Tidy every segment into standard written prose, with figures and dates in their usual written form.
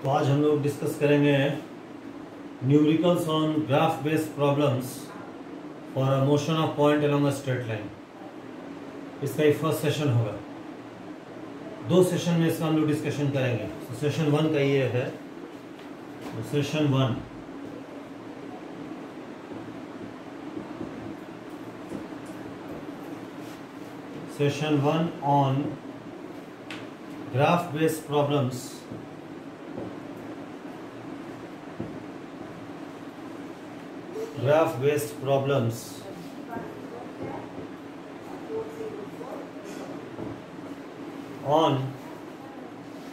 तो आज हम लोग डिस्कस करेंगे numericals on graph based problems for a motion of point along a straight line. इसका एक फर्स्ट सेशन होगा। 2 सेशन में इसका हम लोग डिस्कशन करेंगे। तो सेशन 1 का ये है। तो session 1 on graph based problems on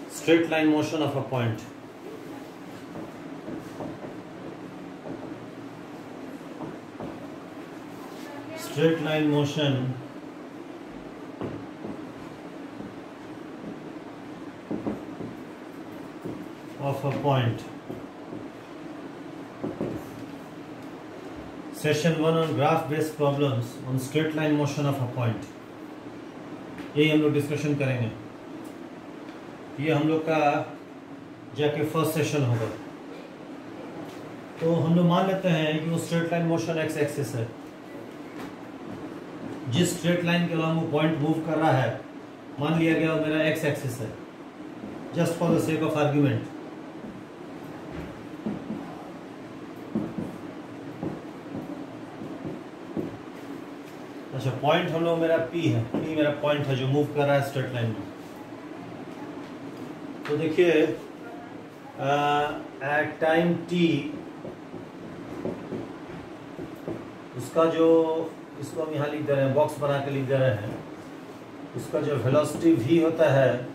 straight line motion of a point. Straight line motion of a point. Session 1 on graph based problems on straight line motion of a point. यही हम लोग discussion करेंगे। ये हम लोग का जाके first session होगा। तो हम लोग मान लेते हैं कि वो straight line motion x axis है। जिस स्ट्रेट लाइन के अलॉन्ग वो पॉइंट मूव कर रहा है, मान लिया गया वो मेरा एक्स एक्सिस है, just for the sake of argument. अच्छा, पॉइंट हम लोग मेरा P है। P मेरा पॉइंट है जो मूव कर रहा है स्ट्रेट लाइन में। तो देखिए एट टाइम T उसका जो, इसको हम यहाँ लिख दे रहे हैं, बॉक्स बना के लिख दे रहे हैं, उसका जो वेलोसिटी v होता है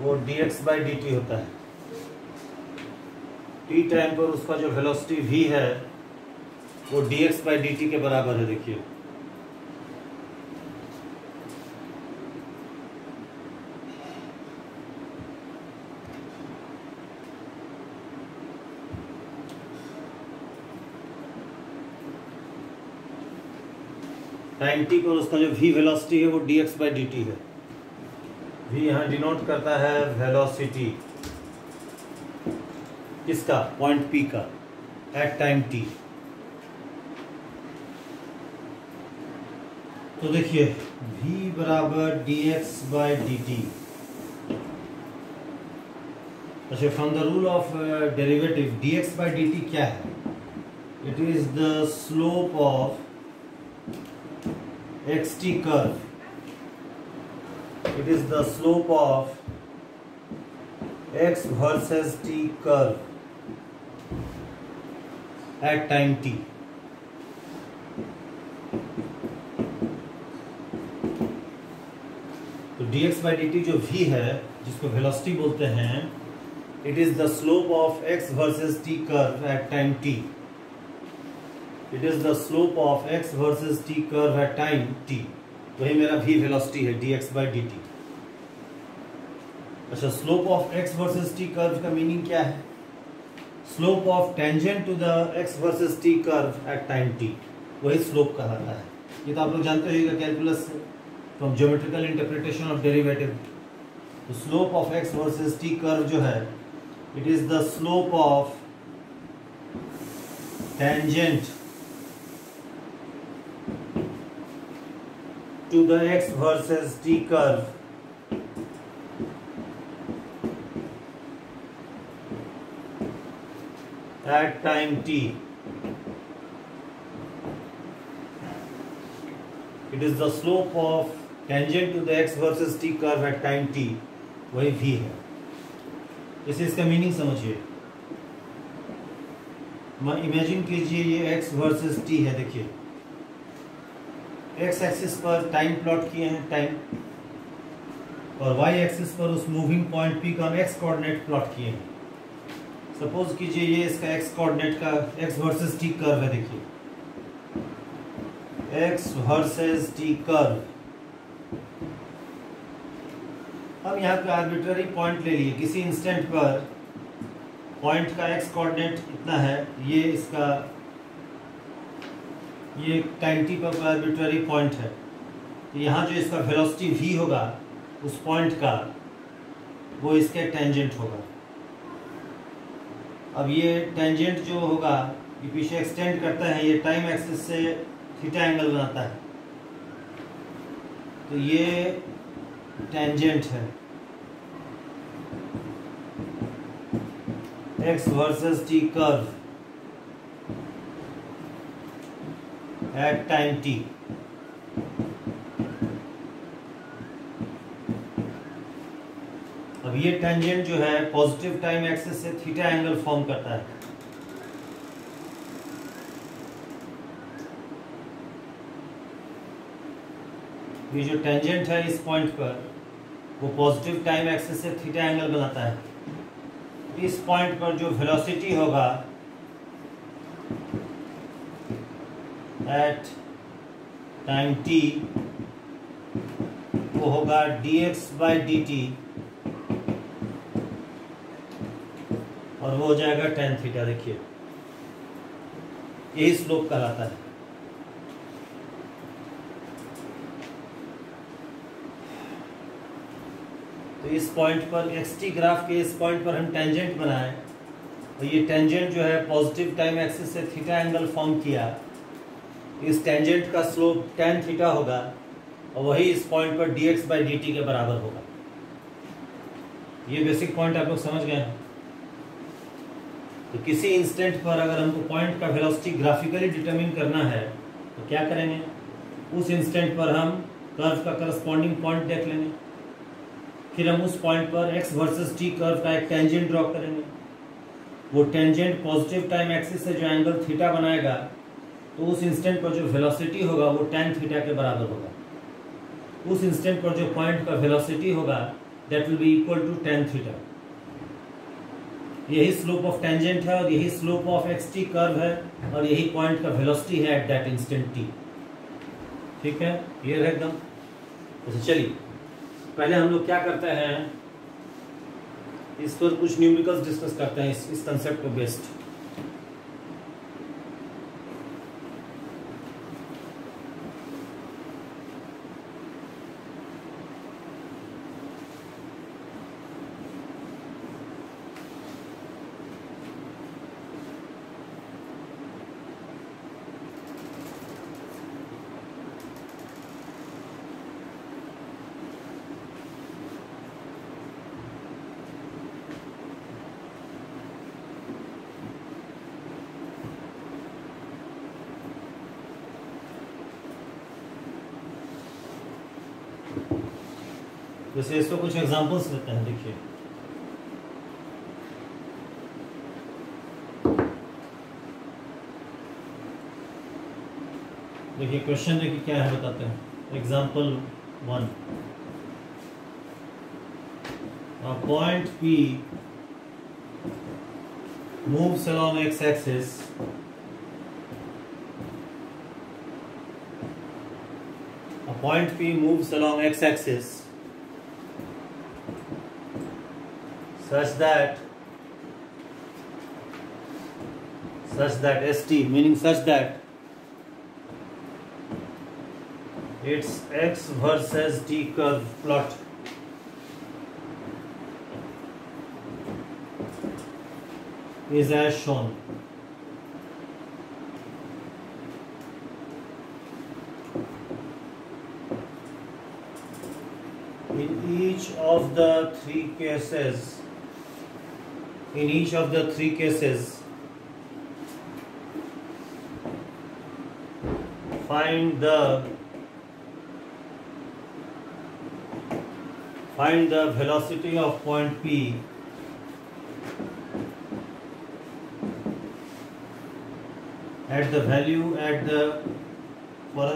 वो dx/dt होता है। T टाइम पर उसका जो वेलोसिटी v है वो dx/dt के बराबर है। देखिए टाइम t पर उसका जो v वेलोसिटी है वो dx/dt है। v यहाँ डिनोट करता है वेलोसिटी किसका, पॉइंट P का एट टाइम t। तो देखिए v बराबर dx/dt। अच्छा, from the rule of derivative dx/dt क्या है? It is the slope of xt curve. It is the slope of x versus t curve at time t. तो dx/dt जो v है, जिसको वेलोसिटी बोलते हैं, it is the slope of x versus t curve at time t. It is the slope of x versus t curve at time t. वही मेरा v velocity है dx/dt। अच्छा, slope of x versus t curve का meaning क्या है? Slope of tangent to the x versus t curve at time t, वही slope कहलाता है। ये तो आप लोग जानते होइएगा कैलकुलस से, from geometrical interpretation of derivative. तो slope of x versus t curve जो है, it is the slope of tangent to the x versus t curve at time t. It is the slope of tangent to the x versus t curve at time t, वही v है। इसे इसका meaning समझिए। Imagine कीजिए ये x versus t है। देखिए x axis पर टाइम प्लॉट किए हैं, टाइम, और वाई एक्सिस पर उस मूविंग पॉइंट P का हम एक्स कोऑर्डिनेट प्लॉट किए हैं। सपोज कीजिए ये इसका एक्स कोऑर्डिनेट का एक्स वर्सेस टी कर्व है। देखिए एक्स वर्सेस टी कर्व। हम यहाँ पे आर्बिट्ररी पॉइंट ले लिए, किसी इंस्टेंट पर पॉइंट का एक्स कोऑर्डिनेट इतना है, ये इसका ये टाइम टी पर आर्बिट्ररी पॉइंट है। तो यहाँ जो इसका वेलोसिटी v होगा उस पॉइंट का, वो इसके टेंजेंट होगा। अब ये टेंजेंट जो होगा ये पीछे एक्सटेंड करता है, ये टाइम एक्सिस से थीटा एंगल बनाता है, तो ये टेंजेंट है x versus T curve at time T. अब ये टेंजेंट जो है पॉजिटिव टाइम एक्सिस से थीटा एंगल फॉर्म करता है। ये जो टेंजेंट है इस पॉइंट पर वो पॉजिटिव टाइम एक्सिस से थीटा एंगल बनाता है। इस पॉइंट पर जो वेलोसिटी होगा एट टाइम t वो होगा dx/dt और वो हो जाएगा tan थीटा। देखिए यही स्लोप कहलाता है। तो इस पॉइंट पर xt ग्राफ के इस पॉइंट पर हम टेंजेंट बनाए, तो ये टेंजेंट जो है पॉजिटिव टाइम एक्सिस से थीटा एंगल फॉर्म किया। इस टेंजेंट का स्लोप tan थीटा होगा और वही इस पॉइंट पर dx/dt के बराबर होगा। ये बेसिक पॉइंट आप लोग समझ गए हैं। तो किसी इंस्टेंट पर अगर हमको पॉइंट का वेलोसिटी ग्राफिकली डिटरमिन करना है तो क्या करेंगे, उस इंस्टेंट पर हम कर्व का करस्पॉन्डिंग पॉइंट देख लेंगे, फिर हम उस पॉइंट पर एक्स वर्सेस टी कर्व का एक टेंजेंट ड्रॉ करेंगे। वो टेंजेंट पॉजिटिव टाइम एक्सिस से जो एंगल थीटा बनाएगा, तो उस इंस्टेंट पर जो वेलोसिटी होगा वो tan थीटा के बराबर होगा। उस इंस्टेंट पर जो पॉइंट का वेलोसिटी होगा that will be equal to tan theta. यही स्लोप ऑफ टेंजेंट है और यही स्लोप ऑफ xt कर्व है और यही पॉइंट का वेलोसिटी है एट दैट इंस्टेंट t। ठीक है, क्लियर है एकदम। तो चलिए पहले हम लोग क्या करते हैं, इस पर कुछ न्यूमेरिकल्स डिस्कस करते हैं इस कंसेप्ट को बेस्ड। जैसे इसको कुछ एग्जांपल्स लेते हैं। देखिए क्वेश्चन देखिए क्या है, बताते हैं। Example 1, a point P moves along x-axis such that st, meaning such that its x versus t curve plot is as shown. In each of the three cases, find the velocity of point P for the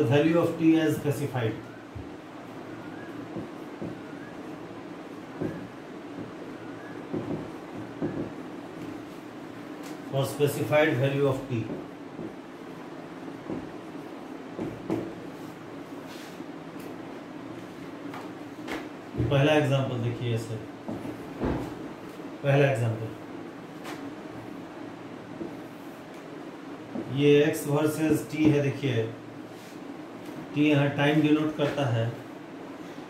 value of t as specified. For specified value of t. पहला example देखिए ऐसे। पहला example, ये x versus t है। देखिए t यहाँ time denote करता है,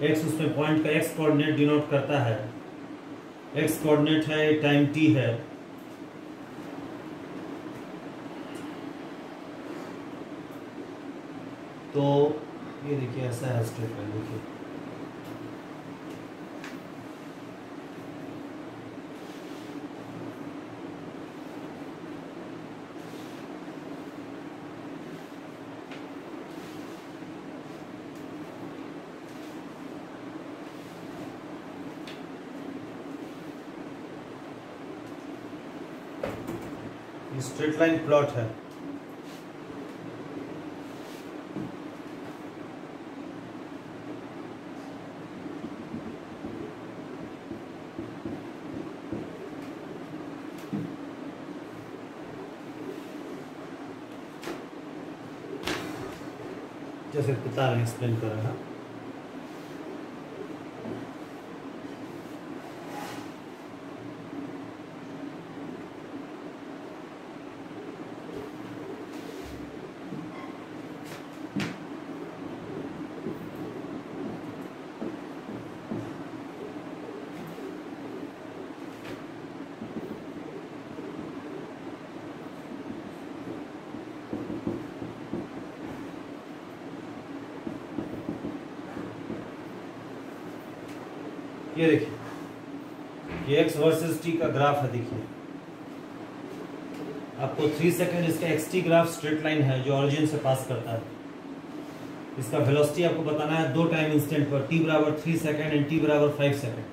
x उसमें पॉइंट का x कोऑर्डिनेट डिनोट करता है, x कोऑर्डिनेट है, टाइम t है। तो ये देखिए ऐसा है स्ट्रेट लाइन, देखिए स्ट्रेट लाइन प्लॉट है। जैसे बता रहे हैं, एक्सप्लेन कर रहे हैं। ये देखिए, ये एक्स वर्सेस टी का ग्राफ है। देखिए आपको 3 सेकेंड इसका x T graph straight line है जो ऑरिजिन से पास करता है। इसका वेलोसिटी आपको बताना है 2 टाइम इंस्टेंट पर, t बराबर 3 सेकेंड एंड t बराबर 5 सेकेंड।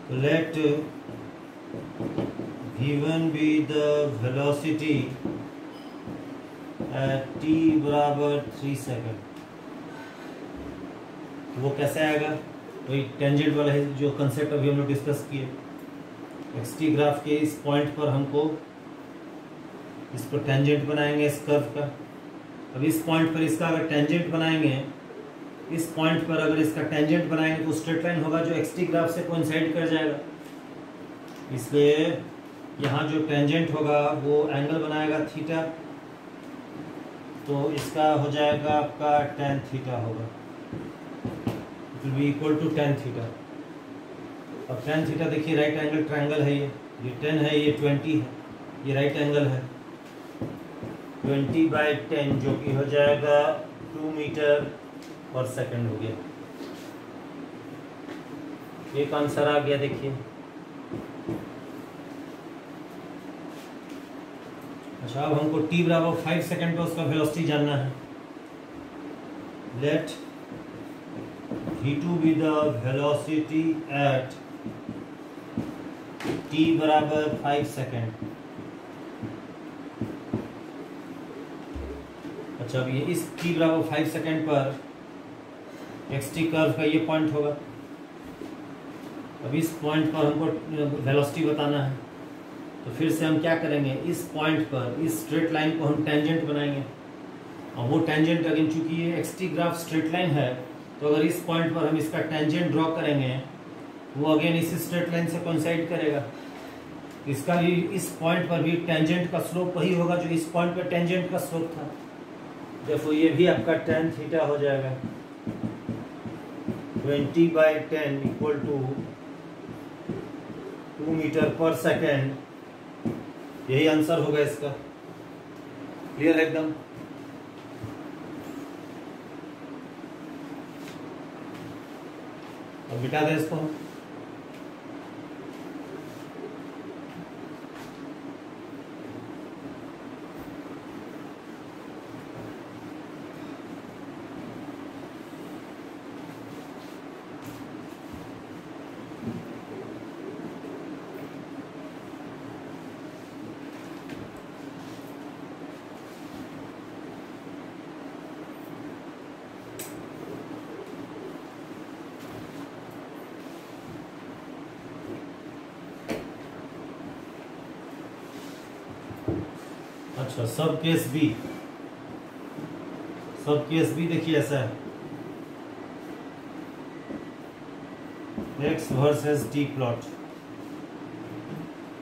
तो let v1 be the velocity at t बराबर 3 सेकेंड। वो कैसे आएगा, वही टेंजेंट वाला है जो कंसेप्ट अभी हम लोग डिस्कस किए। एक्स टी ग्राफ के इस पॉइंट पर हमको इस पर टेंजेंट बनाएंगे इस कर्व का। अब इस पॉइंट पर इसका अगर टेंजेंट बनाएंगे, इस पॉइंट पर अगर इसका टेंजेंट बनाएंगे तो स्ट्रेट लाइन होगा जो एक्स टी ग्राफ से कोइंसाइड कर जाएगा। इसलिए यहाँ जो टेंजेंट होगा वो एंगल बनाएगा थीटा, तो इसका हो जाएगा आपका tan थीटा होगा, will be equal to tan theta. अब tan थीटा देखिए राइट एंगल ट्रायंगल है, ये 10 है, ये 20 है, ये राइट एंगल है। 20/10 जो कि हो जाएगा 2 मीटर पर सेकंड हो गया। एक आंसर आ गया। देखिए अच्छा, अब हमको t बराबर 5 सेकंड पे उसका वेलोसिटी जानना है। Let v2 be the velocity at t बराबर 5 सेकेंड। अच्छा, अब ये इस t बराबर 5 सेकेंड पर xt कर्व का ये पॉइंट होगा। अब इस पॉइंट पर हमको वेलोसिटी बताना है, तो फिर से हम क्या करेंगे, इस पॉइंट पर इस स्ट्रेट लाइन को हम टेंजेंट बनाएंगे। और वो टेंजेंट अगेन चूंकि ये xt ग्राफ स्ट्रेट लाइन है, तो अगर इस पॉइंट पर हम इसका टेंजेंट ड्रॉ करेंगे वो अगेन इस स्ट्रेट लाइन से कोइंसाइड करेगा। इसका भी इस पॉइंट पर भी टेंजेंट का स्लोप वही होगा जो इस पॉइंट पर टेंजेंट का स्लोप था। देखो ये भी आपका tan थीटा हो जाएगा 20/10 इक्वल टू 2 मीटर पर सेकेंड। यही आंसर होगा इसका। क्लियर है एकदम। अब मिटा दें इसको। अच्छा, सब केस बी देखिए ऐसा है, x versus T plot.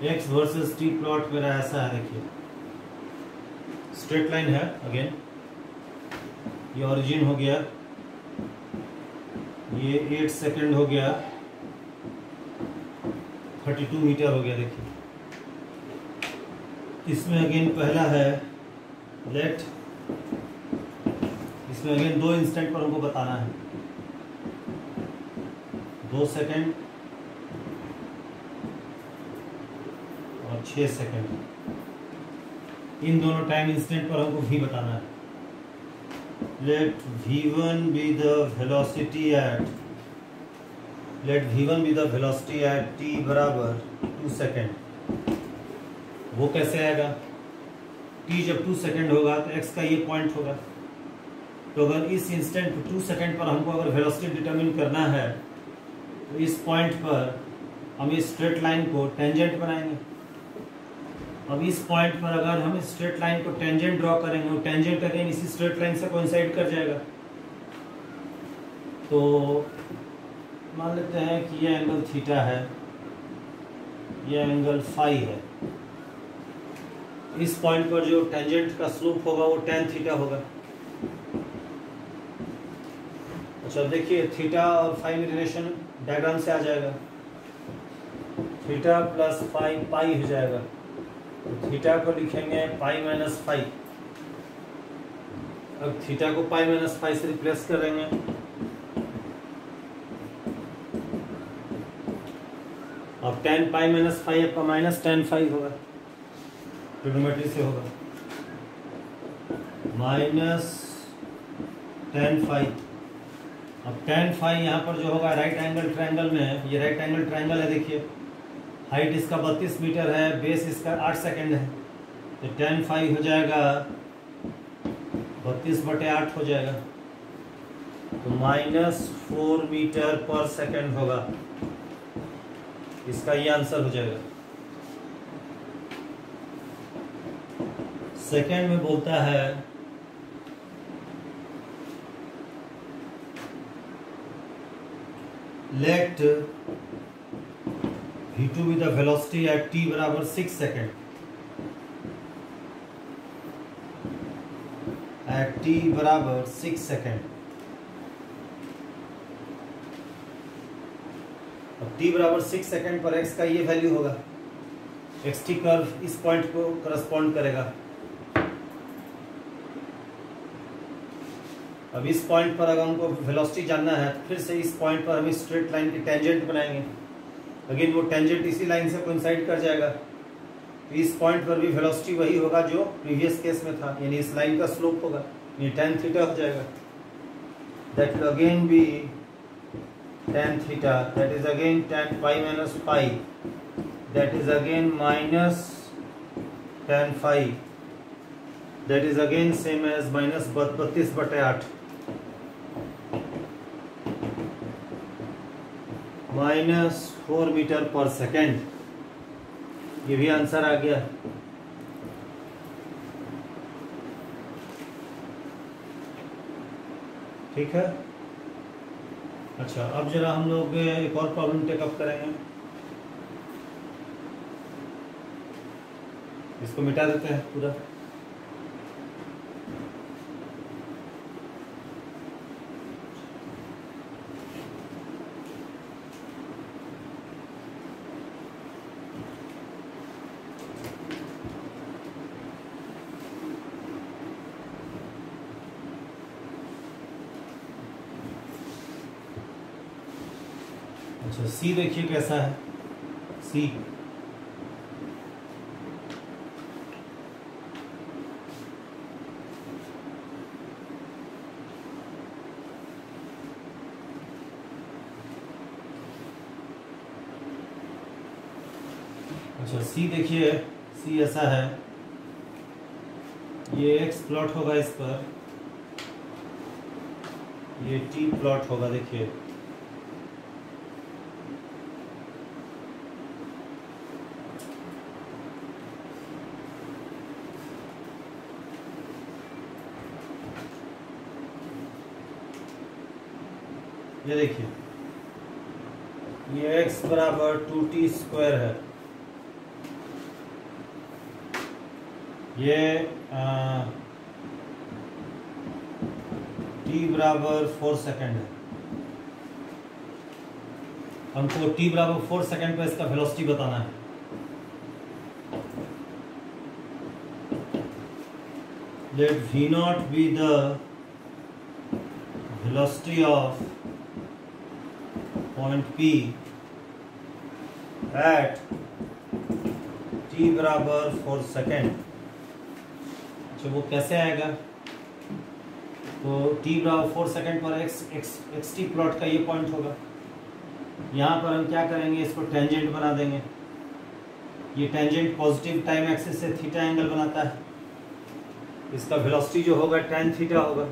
X versus T plot मेरा ऐसा है। देखिए स्ट्रेट लाइन है, अगेन ये ओरिजिन हो गया, ये 8 सेकंड हो गया, 32 मीटर हो गया। देखिए इसमें अगेन पहला है लेट इसमें अगेन 2 इंस्टेंट पर हमको बताना है, 2 सेकेंड और 6 सेकेंड, इन दोनों टाइम इंस्टेंट पर हमको v बताना है। Let v1 be the velocity at t बराबर 2 सेकेंड। वो कैसे आएगा? t जब 2 सेकेंड होगा तो x का ये पॉइंट होगा। तो अगर इस इंस्टेंट 2 सेकेंड पर हमको अगर वेलोसिटी डिटरमिन करना है तो इस पॉइंट पर हम इस स्ट्रेट लाइन को टेंजेंट बनाएंगे। अब इस पॉइंट पर अगर हम इस स्ट्रेट लाइन को टेंजेंट ड्रॉ करेंगे और टेंजेंट अगेन इसी स्ट्रेट लाइन से कोइंसाइड कर जाएगा, तो मान लेते हैं कि ये एंगल थीटा है, ये एंगल फाई है। इस पॉइंट पर जो टेंजेंट का स्लोप होगा वो tan थीटा होगा। अच्छा देखिए, थीटा और फाई में रिलेशन डायग्राम से आ जाएगा, थीटा प्लस फाई पाई हो जाएगा। तो थीटा को लिखेंगे पाई माइनस फाई। अब थीटा को पाई माइनस फाई से रिप्लेस करेंगे, अब tan पाई माइनस फाई आपका माइनस tan फाई होगा, ट्रिग्नोमेट्री से होगा माइनस tan फाई। अब tan फाई यहाँ पर जो होगा राइट एंगल ट्रायंगल में, ये राइट एंगल ट्रायंगल है, देखिए हाइट इसका 32 मीटर है, बेस इसका 8 सेकेंड है, तो tan फाई हो जाएगा 32/8 हो जाएगा, तो -4 मीटर पर सेकेंड होगा। इसका ये आंसर हो जाएगा। सेकेंड में बोलता है let v2 with the velocity at t बराबर 6 सेकेंड, at t बराबर 6 सेकेंड। अब t बराबर 6 सेकेंड पर x का ये वैल्यू होगा, xt कर्व इस पॉइंट को करस्पॉन्ड करेगा। अब इस पॉइंट पर अगर हमको वेलोसिटी जानना है तो फिर से इस पॉइंट पर हम स्ट्रेट लाइन की टेंजेंट बनाएंगे, अगेन वो टेंजेंट इसी लाइन से कोइंसाइड कर जाएगा, तो इस पॉइंट पर भी वेलोसिटी वही होगा जो प्रीवियस केस में था, यानी इस लाइन का स्लोप होगा, ये tan थीटा हो जाएगा। That will again be tan theta, that is again tan pi minus pi, that is again minus tan phi, that is again same as minus 32/8 -4 metre पर सेकेंड। ये भी answer आ गया। ठीक है। अच्छा, अब जरा हम लोग एक और प्रॉब्लम टेकअप करेंगे, इसको मिटा देते हैं पूरा। अच्छा, सी देखिए कैसा है। सी अच्छा, सी देखिए, सी ऐसा है, ये एक्स प्लॉट होगा इस पर, ये टी प्लॉट होगा। देखिए ये देखिए, ये x बराबर 2t² है, ये t बराबर 4 सेकेंड है। हमको t बराबर 4 सेकेंड पर इसका वेलोसिटी बताना है। Let v0 be the velocity of point P at t बराबर 4 सेकेंड। अच्छा, वो कैसे आएगा? तो t बराबर 4 सेकेंड पर एक्स टी प्लॉट का ये पॉइंट होगा। यहाँ पर हम क्या करेंगे, इसको टेंजेंट बना देंगे। ये टेंजेंट पॉजिटिव टाइम एक्सिस से थीटा एंगल बनाता है। इसका वेलोसिटी जो होगा tan थीटा होगा,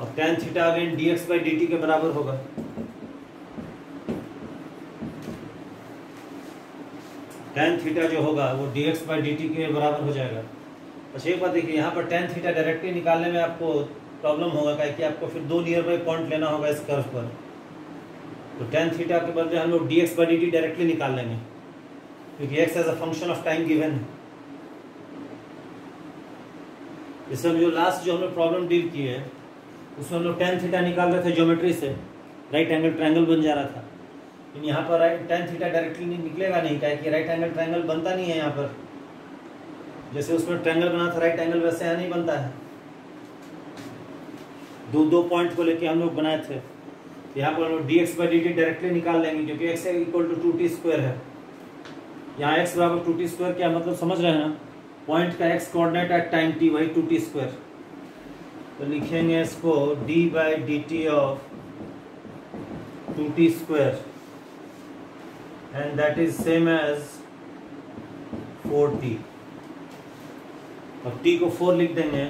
और tan थीटा अगेन dx/dt के बराबर होगा। tan थीटा जो होगा वो dx/dt के बराबर हो जाएगा। अच्छा, एक बात देखिए, यहाँ पर tan थीटा डायरेक्टली निकालने में आपको प्रॉब्लम होगा, कि आपको फिर दो नियर बाई पॉइंट लेना होगा इस कर्व पर। तो tan थीटा के बदले हम लोग dx/dt डायरेक्टली निकाल लेंगे, क्योंकि x as a function of time given है। इसमें जो लास्ट जो हमने प्रॉब्लम डील की है, उसमें हम लोग tan थीटा निकाल रहे थे ज्योमेट्री से, राइट एंगल ट्रायंगल बन जा रहा था। लेकिन यहाँ पर tan थीटा डायरेक्टली निकलेगा नहीं, क्या कि राइट एंगल ट्रायंगल बनता नहीं है यहाँ पर। जैसे उसमें ट्रायंगल बना था राइट एंगल, वैसे यहाँ नहीं बनता है। दो पॉइंट को लेके हम लोग बनाए थे। यहाँ पर हम लोग dx/dt डायरेक्टली निकाल लेंगे, क्योंकि x इक्वल टू 2t² है। यहाँ x बराबर 2t², क्या मतलब समझ रहे हैं ना? पॉइंट का x coordinate at time t, वही 2t²। तो लिखेंगे इसको d/dt of 2t² and that is same as 4t। अब t को 4 लिख देंगे,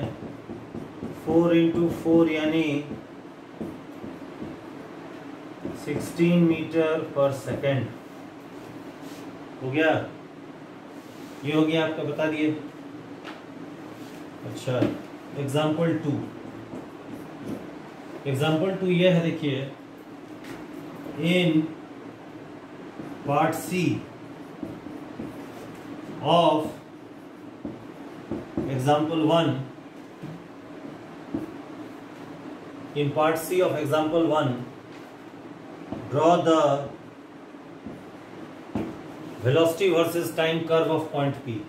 4 × 4 यानी 16 मीटर पर सेकेंड हो गया। ये हो गया आपका, बता दिए। अच्छा, एग्जाम्पल 2 ये है, देखिए, in part C of example 1, in part C of example 1, draw the velocity versus time curve of point P.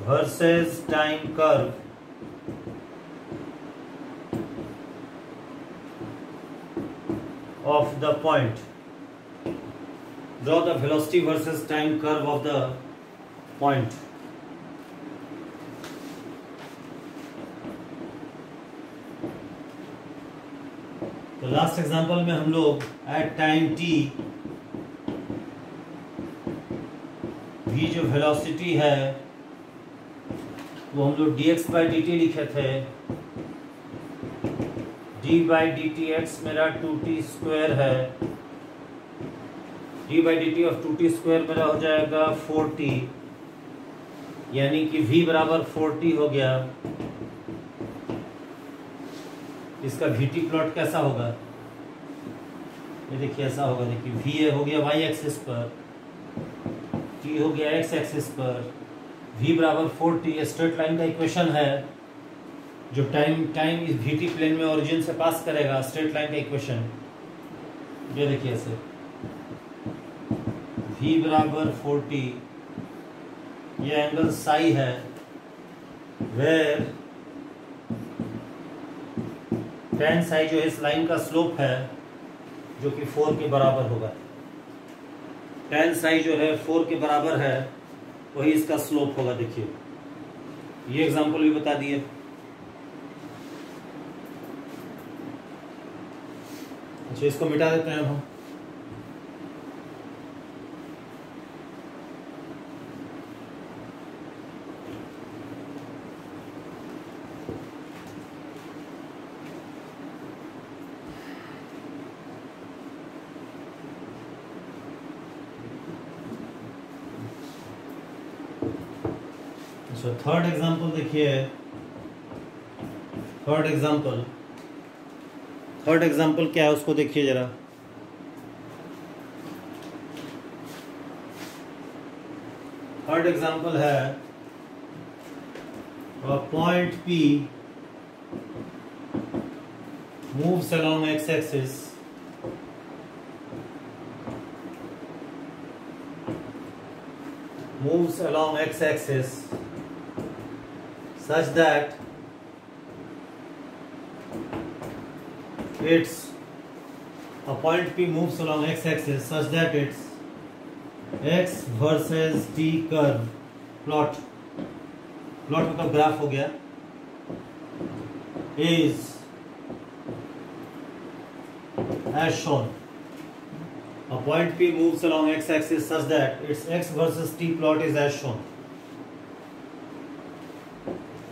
Versus time curve of the point. Draw the velocity versus time curve of the point. तो last example में हम लोग eight time t v जो velocity है वो हम लोग dx/dt लिखे थे। d/dtx मेरा 2t² है, d/dt ऑफ 2t² मेरा हो जाएगा 4t, यानी कि v बराबर 4t हो गया। इसका vt प्लॉट कैसा होगा? ये देखिए ऐसा होगा। देखिए v हो गया y एक्सिस पर, t हो गया x एक्सिस पर, v बराबर 4t स्ट्रेट लाइन का इक्वेशन है, जो टाइम इस vt प्लेन में ओरिजिन से पास करेगा, स्ट्रेट लाइन का इक्वेशन। ये देखिए ऐसे v बराबर 4t, ये एंगल साई है, वेयर tan साई जो इस लाइन का स्लोप है, जो कि 4 के बराबर होगा। tan साई जो है 4 के बराबर है, वही इसका स्लोप होगा। देखिए ये एग्जांपल भी बता दिए। अच्छा, इसको मिटा देते हैं हम। थर्ड एग्जांपल देखिए, थर्ड एग्जांपल क्या है उसको देखिए जरा। थर्ड एग्जांपल है point P moves along x axis such that its a point P moves along x-axis such that its x versus t curve plot मतलब ग्राफ हो गया is as shown. A point P moves along x-axis such that its x versus t plot is as shown.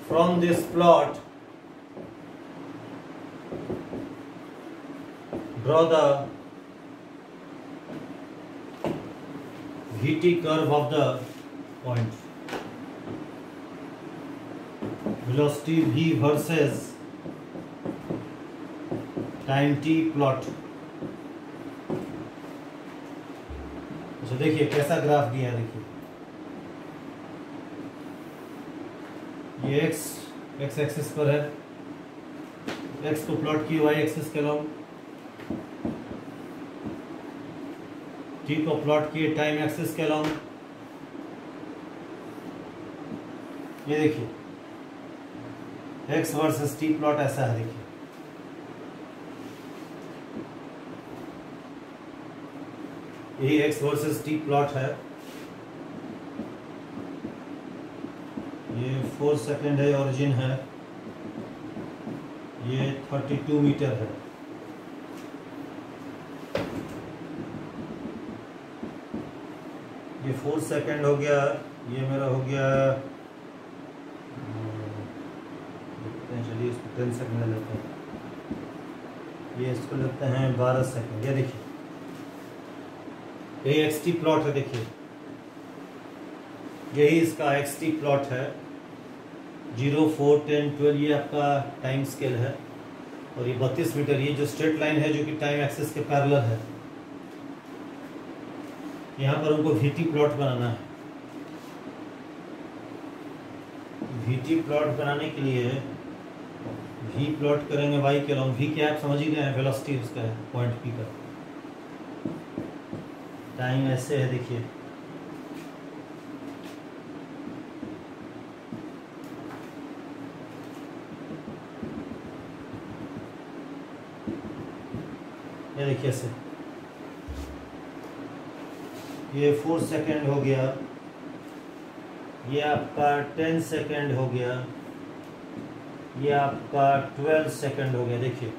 From this plot, draw the VT curve of the point. Velocity v versus time t plot. अच्छा देखिए कैसा graph दिया है, देखिए ये x axis पर है, x को प्लॉट किए y एक्सिस के अलॉन्ग, t को प्लॉट किए टाइम एक्सिस के अलॉन्ग। ये देखिए x वर्सेस t प्लॉट ऐसा है, देखिए यही x वर्सेस t प्लॉट है। ये 4 सेकेंड है, ओरिजिन है, ये 32 मीटर है। ये 4 सेकेंड हो गया, ये मेरा हो गया, चलिए इसको 10 सेकेंड लेते हैं, ये इसको लेते हैं 12 सेकेंड। ये देखिए यही xt प्लॉट है, देखिए यही इसका xt प्लॉट है। 0, 4, 10, 12 ये आपका टाइम स्केल है, और ये 32 मीटर ये जो स्ट्रेट लाइन है जो कि टाइम एक्सिस के पैरेलल है। यहाँ पर उनको VT प्लॉट बनाना है। VT प्लॉट बनाने के लिए V प्लॉट करेंगे y के अलॉन्ग। V क्या आप समझ ही गए हैं, वेलोसिटी उसका है पॉइंट P का। टाइम ऐसे है, देखिए ये देखिए ऐसे, ये 4 सेकेंड हो गया, ये आपका 10 सेकेंड हो गया, ये आपका 12 सेकेंड हो गया। देखिए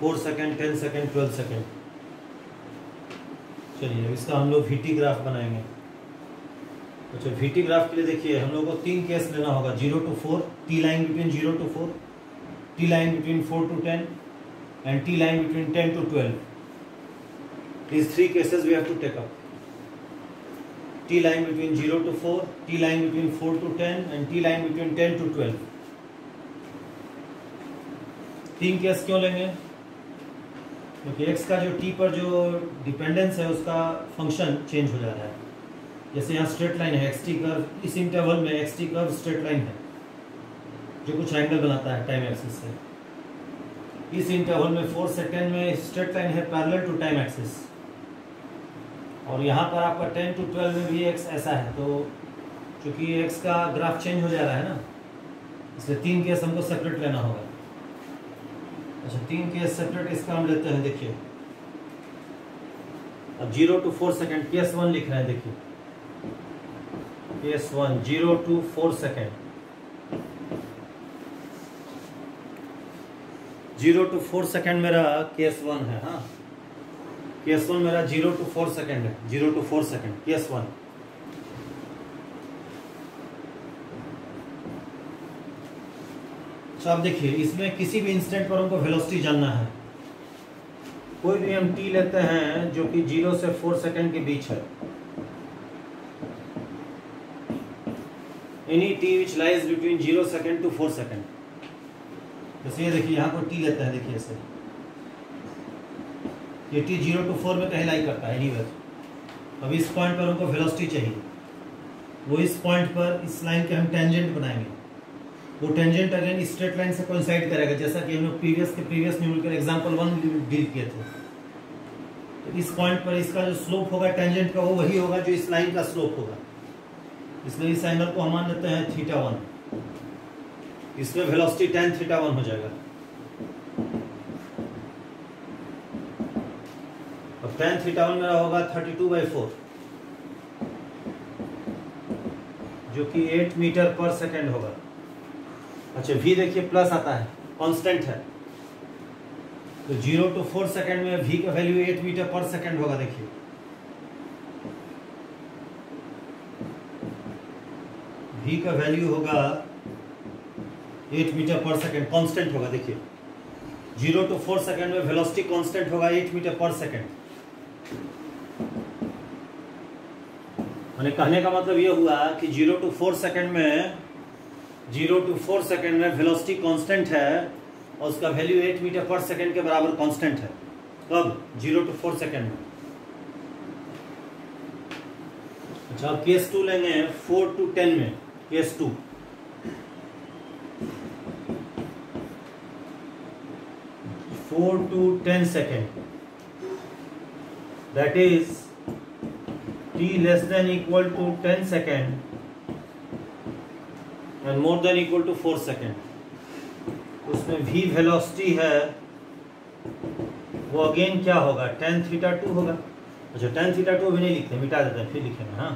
4 सेकेंड, 10 सेकेंड, 12 सेकेंड। चलिए अब इसका हम लोग VT ग्राफ बनाएंगे। अच्छा VT ग्राफ के लिए देखिए हम लोग को 3 केस लेना होगा, 0 to 4, T line between 0 to 4, T line between 4 to 10 and T line between 10 to 12. These 3 cases we have to take up. T line between 0 to 4, T line between 4 to 10 and T line between 10 to 12. 3 case क्यों लेंगे? क्योंकि x का जो t पर जो dependence है उसका function change हो जा रहा है। जैसे यहाँ स्ट्रेट लाइन है xt कर्व, इस इंटरवल में xt कर्व स्ट्रेट लाइन है जो कुछ एंगल बनाता है टाइम एक्सिस से। इस इंटरवल में 4 सेकेंड में स्ट्रेट लाइन है पैरेलल टू टाइम एक्सिस, और यहाँ पर आपका 10 to 12 में भी x ऐसा है। तो चूंकि x का ग्राफ चेंज हो जा रहा है ना, इसलिए 3 केस हमको सेपरेट लेना होगा। अच्छा 3 केस सेपरेट इसका हम लेते हैं। देखिए अब 0 to 4 सेकेंड केस 1 लिख रहे हैं। देखिए case 1 0 to 4 second, 0 to 4 second मेरा केस 1 है। हाँ केस 1 मेरा 0 to 4 सेकेंड है, 0 to 4 सेकेंड केस 1। अच्छा आप देखिए इसमें किसी भी इंस्टेंट पर हमको वेलोसिटी जानना है। कोई भी हम t लेते हैं जो कि 0 से 4 सेकेंड के बीच है, any t which lies between 0 second to 4 second. जैसे ये देखिए यहाँ पर t लेते हैं, देखिए ऐसे ये t 0 to 4 में कहीं लाई करता है एनीवेयर। अब इस पॉइंट पर हमको वेलोसिटी चाहिए, वो इस पॉइंट पर इस लाइन के हम टेंजेंट बनाएंगे। वो टेंजेंट अगेन स्ट्रेट लाइन से कोइंसाइड करेगा, जैसा कि हम लोग प्रीवियस न्यूमेरिकल एग्जांपल 1 डील किए थे। तो इस पॉइंट पर इसका जो स्लोप होगा टेंजेंट का वो वही होगा जो इस लाइन का स्लोप होगा, इसलिए इस एंगल को हम मान लेते हैं θ1। इसमें वेलोसिटी tan थीटा 1 हो जाएगा। अब tan थीटा 1 मेरा होगा 32/4 जो कि 8 मीटर पर सेकेंड होगा। अच्छा v देखिए प्लस आता है, कांस्टेंट है, तो 0 to 4 सेकेंड में v का वैल्यू 8 मीटर पर सेकेंड होगा। देखिए v का वैल्यू होगा 8 मीटर पर सेकेंड, कांस्टेंट होगा। देखिए 0 to 4 सेकेंड में वेलोसिटी कांस्टेंट होगा 8 मीटर पर सेकेंड। मैंने कहने का मतलब ये हुआ कि 0 to 4 सेकेंड में वेलोसिटी कांस्टेंट है और उसका वैल्यू 8 मीटर पर सेकेंड के बराबर कांस्टेंट है। कब? 0 to 4 सेकेंड में। अच्छा अब केस 2 लेंगे 4 to 10 में। Case 2 4 to 10 second, that is t less than equal to 10 second and more than equal to 4 second। उसमें v वेलोसिटी है वो अगेन क्या होगा? tan थीटा 2 होगा। अच्छा tan थीटा 2 भी नहीं लिखते, मिटा देते हैं, फिर लिखेंगे। हाँ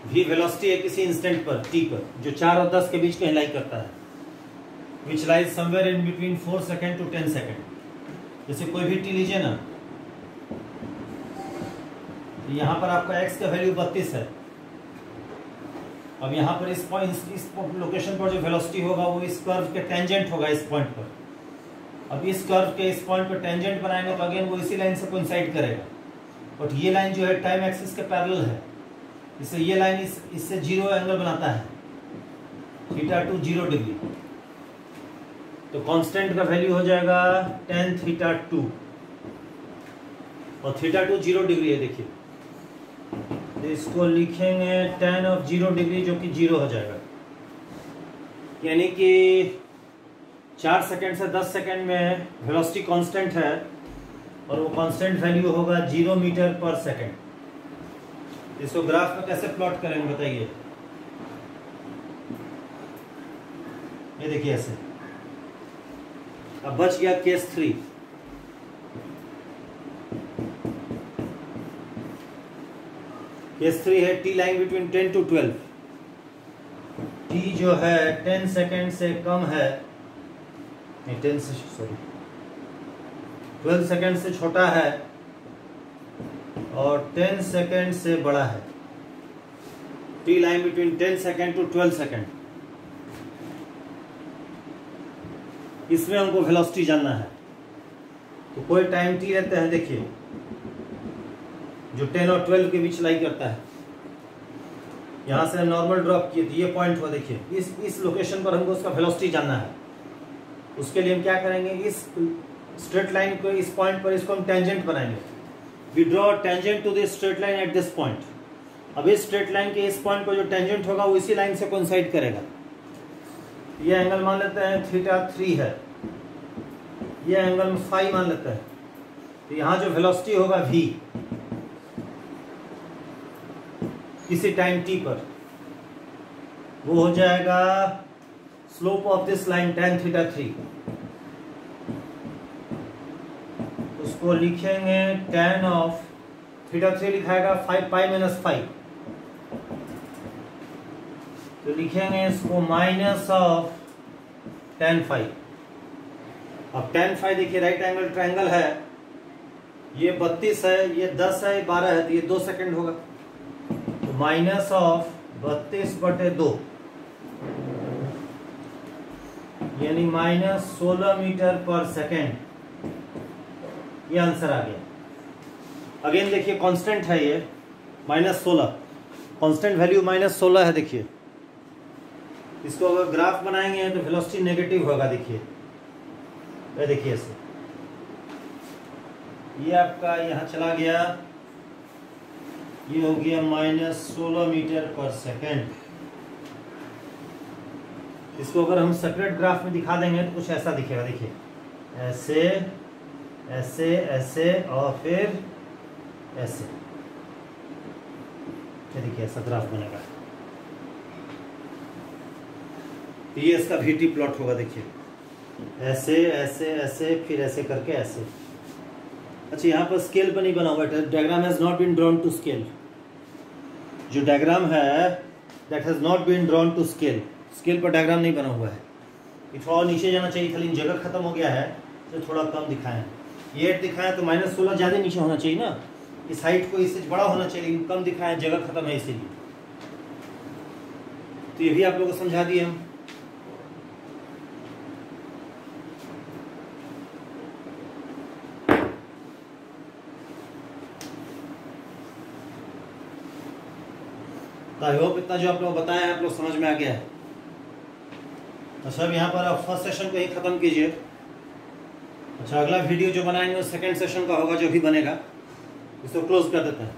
v वेलोसिटी है किसी इंस्टेंट पर t पर जो 4 और 10 के बीच में लाई करता है, which lies somewhere in between 4 second to 10 second. जैसे कोई भी t लीजिए ना, यहाँ पर आपका x का वैल्यू 32 है। अब यहाँ पर इस पॉइंट इस लोकेशन पर जो वेलोसिटी होगा वो इस कर्व के टेंजेंट होगा इस पॉइंट पर। अब इस कर्व के इस पॉइंट पर टेंजेंट बनाएंगे तो अगेन वो इसी लाइन से कोइंसाइड करेगा, बट ये लाइन जो है टाइम एक्सिस के पैरेलल है, इससे ये लाइन इससे 0 एंगल बनाता है, थीटा 2 0 डिग्री। तो कांस्टेंट का वैल्यू हो जाएगा tan थीटा 2 और थीटा 2 0 डिग्री है। देखिए तो इसको लिखेंगे tan ऑफ 0 डिग्री जो कि 0 हो जाएगा, यानी कि 4 सेकेंड से 10 सेकेंड में वेलोसिटी कांस्टेंट है और वो कांस्टेंट वैल्यू होगा 0 मीटर पर सेकेंड। इसको ग्राफ में कैसे प्लॉट करेंगे बताइए? ये देखिए ऐसे। अब बच गया केस 3। केस 3 है t line between 10 to 12। t जो है 10 सेकेंड से कम है, नहीं 12 सेकेंड से छोटा है और 10 सेकेंड से बड़ा है। t line between 10 second to 12 second, इसमें हमको वेलोसिटी जानना है। तो कोई टाइम t रहता है, देखिए जो 10 और 12 के बीच लाई करता है। यहाँ से नॉर्मल ड्रॉप किए तो ये पॉइंट हुआ। देखिए इस लोकेशन पर हमको उसका वेलोसिटी जानना है। उसके लिए हम क्या करेंगे, इस स्ट्रेट लाइन को इस पॉइंट पर इसको हम टेंजेंट बनाएंगे। We draw tangent to this straight line at this point. अब इस स्ट्रेट लाइन के इस पॉइंट पर जो टेंजेंट होगा वो इसी लाइन से कोइंसाइड करेगा। ये एंगल मान लेते हैं थीटा 3 है, ये एंगल फाई मान लेते हैं। तो यहाँ जो वेलोसिटी होगा v किसी टाइम t पर, वो हो जाएगा slope of this line tan theta 3। उसको लिखेंगे tan of theta 3 लिखाएगा 5 pi minus 5, तो लिखेंगे इसको माइनस ऑफ tan 5। अब tan 5 देखिए राइट एंगल ट्रायंगल है, ये 32 है, ये 10 है, 12 है, तो ये 2 सेकेंड होगा। तो माइनस ऑफ 32/2 यानी माइनस 16 मीटर पर सेकेंड, ये आंसर आ गया। अगेन देखिए कांस्टेंट है ये -16, कांस्टेंट वैल्यू -16 है। देखिए इसको अगर ग्राफ बनाएंगे तो वेलोसिटी नेगेटिव होगा। देखिए ये देखिए ऐसे, ये आपका यहाँ चला गया, ये हो गया -16 मीटर पर सेकेंड। इसको अगर हम सेपरेट ग्राफ में दिखा देंगे तो कुछ ऐसा दिखेगा। देखिए ऐसे ऐसे ऐसे और फिर ऐसे, ये देखिए ऐसा ग्राफ बनेगा। तो ये इसका VT प्लॉट होगा, देखिए ऐसे ऐसे ऐसे फिर ऐसे करके ऐसे। अच्छा, यहाँ पर स्केल पर नहीं बना हुआ है, diagram has not been drawn to scale. जो डायग्राम है that has not been drawn to scale, scale पर डायग्राम नहीं बना हुआ है। ये थोड़ा नीचे जाना चाहिए था, लेकिन जगह खत्म हो गया है तो थोड़ा कम दिखाएं। ये 8 दिखाएं तो -16 ज़्यादा नीचे होना चाहिए ना, इस हाइट को इससे बड़ा होना चाहिए, लेकिन कम दिखाएं, जगह खत्म है इसीलिए। तो ये भी आप लोगों को समझा दिए हम। आई होप इतना जो आप लोग बताए हैं आप लोग समझ में आ गया है। अच्छा, अब यहाँ पर आप फर्स्ट सेशन को ही ख़त्म कीजिए। अच्छा, अगला वीडियो जो बनाएंगे वो सेकंड सेशन का होगा, जो भी बनेगा इसको क्लोज कर देते हैं।